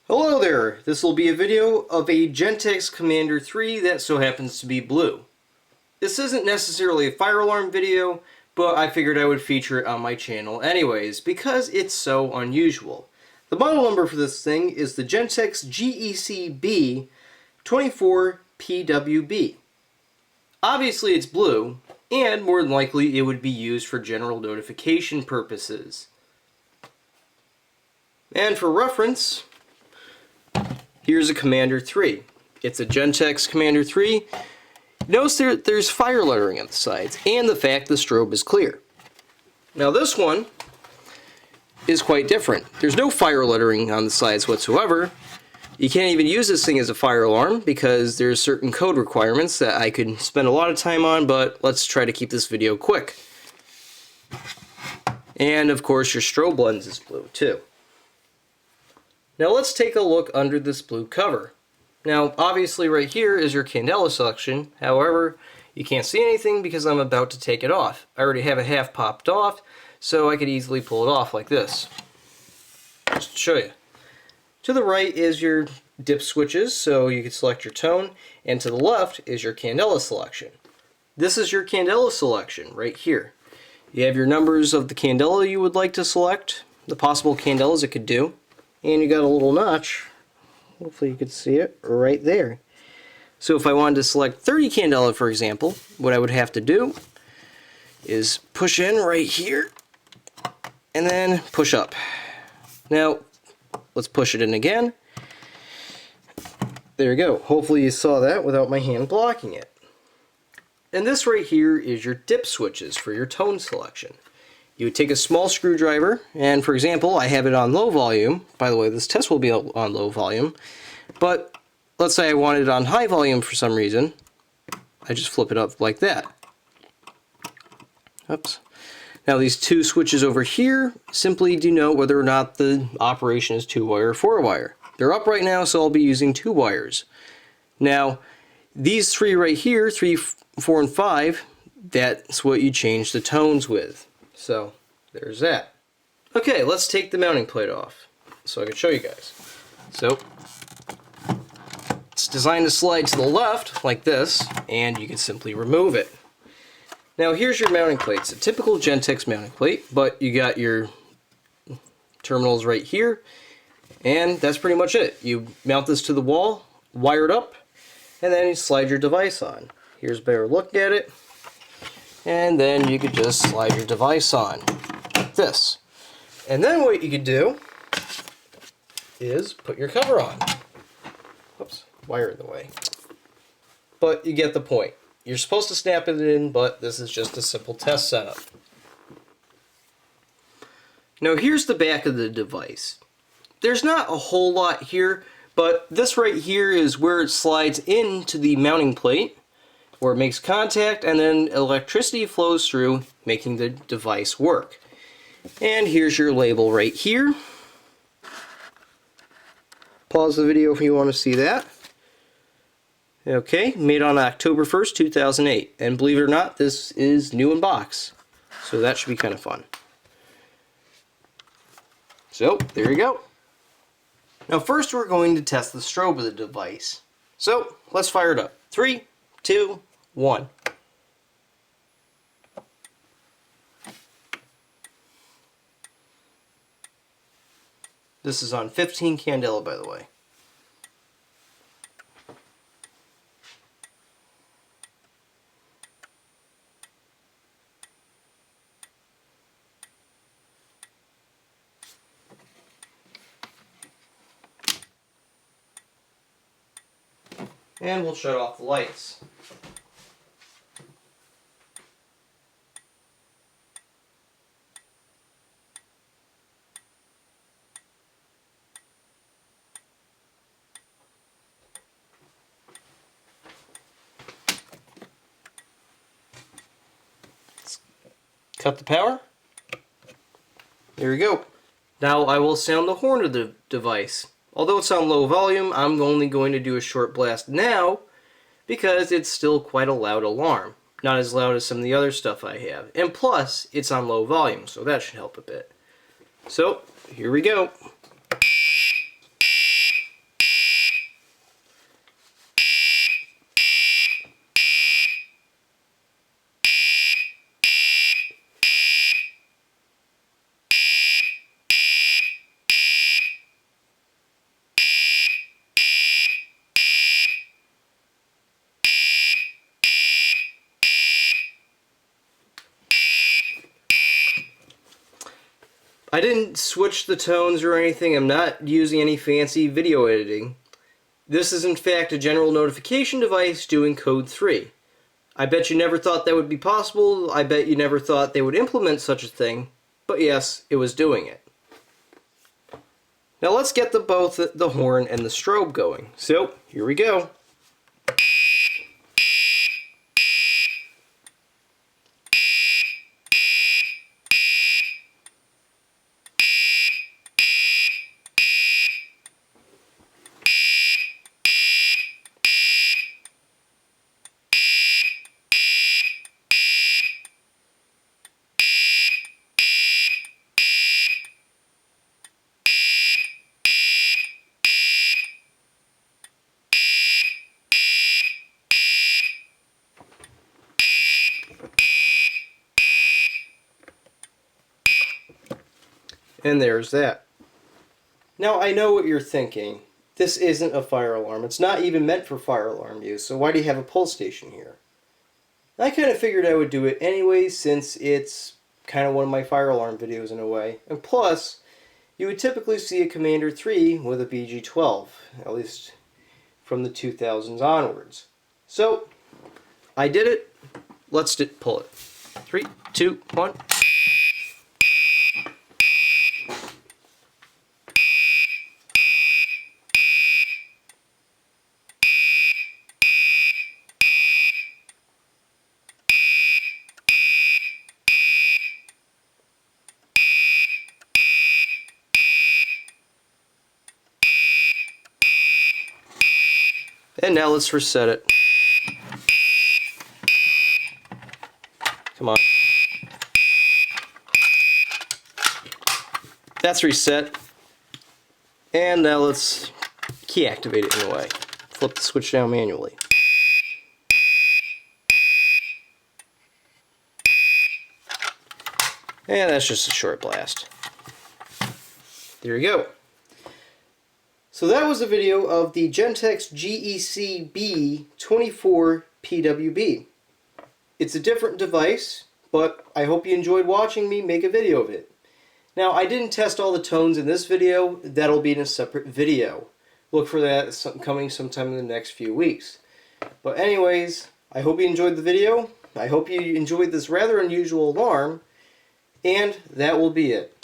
Hello there! This will be a video of a Gentex Commander 3 that so happens to be blue. This isn't necessarily a fire alarm video, but I figured I would feature it on my channel anyways, because it's so unusual. The model number for this thing is the Gentex GECB24-PWB. Obviously it's blue, and more than likely it would be used for general notification purposes. And for reference, here's a Commander 3. It's a Gentex Commander 3. Notice there's fire lettering on the sides, and the fact the strobe is clear. Now this one is quite different. There's no fire lettering on the sides whatsoever. You can't even use this thing as a fire alarm because there's certain code requirements that I could spend a lot of time on, but let's try to keep this video quick. And of course your strobe lens is blue too. Now let's take a look under this blue cover. Now obviously right here is your candela selection, however you can't see anything because I'm about to take it off. I already have it half popped off, so I could easily pull it off like this. Just to show you. To the right is your dip switches, so you can select your tone, and to the left is your candela selection. This is your candela selection right here. You have your numbers of the candela you would like to select, the possible candelas it could do, and you got a little notch, hopefully you could see it, right there. So if I wanted to select 30 candela, for example, what I would have to do is push in right here, and then push up. Now, let's push it in again. There you go. Hopefully you saw that without my hand blocking it. And this right here is your dip switches for your tone selection. You would take a small screwdriver, and for example, I have it on low volume. By the way, this test will be on low volume. But let's say I wanted it on high volume for some reason. I just flip it up like that. Oops. Now these two switches over here simply denote whether or not the operation is 2-wire or 4-wire. They're up right now, so I'll be using 2 wires. Now, these three right here, 3, 4, and 5, that's what you change the tones with. So, there's that. Okay, let's take the mounting plate off so I can show you guys. So, it's designed to slide to the left like this, and you can simply remove it. Now here's your mounting plate. It's a typical Gentex mounting plate, but you got your terminals right here, and that's pretty much it. You mount this to the wall, wire it up, and then you slide your device on. Here's a better look at it, and then you could just slide your device on, like this. And then what you could do is put your cover on. Oops, wire in the way. But you get the point. You're supposed to snap it in, but this is just a simple test setup. Now here's the back of the device. There's not a whole lot here, but this right here is where it slides into the mounting plate, where it makes contact, and then electricity flows through, making the device work. And here's your label right here. Pause the video if you want to see that. Okay, made on October 1st, 2008. And believe it or not, this is new in box. So that should be kind of fun. So, there you go. Now first we're going to test the strobe of the device. So, let's fire it up. 3, 2, 1. This is on 15 candela, by the way. And we'll shut off the lights. Let's cut the power. There we go. Now I will sound the horn of the device. Although it's on low volume, I'm only going to do a short blast now because it's still quite a loud alarm. Not as loud as some of the other stuff I have. And plus, it's on low volume, so that should help a bit. So, here we go. I didn't switch the tones or anything. I'm not using any fancy video editing. This is in fact a general notification device doing code 3. I bet you never thought that would be possible. I bet you never thought they would implement such a thing. But yes, it was doing it. Now let's get both the horn and the strobe going. So, here we go. And there's that. Now I know what you're thinking. This isn't a fire alarm. It's not even meant for fire alarm use, so why do you have a pull station here? I kind of figured I would do it anyway since it's kind of one of my fire alarm videos in a way. And plus, you would typically see a Commander 3 with a BG12, at least from the 2000s onwards. So, I did it. Let's pull it. 3, 2, 1. And now let's reset it. Come on. That's reset. And now let's key activate it in a way. Flip the switch down manually. And that's just a short blast. There you go. So that was a video of the Gentex GECB24-PWB. It's a different device, but I hope you enjoyed watching me make a video of it. Now, I didn't test all the tones in this video. That'll be in a separate video. Look for that coming sometime in the next few weeks. But anyways, I hope you enjoyed the video. I hope you enjoyed this rather unusual alarm. And that will be it.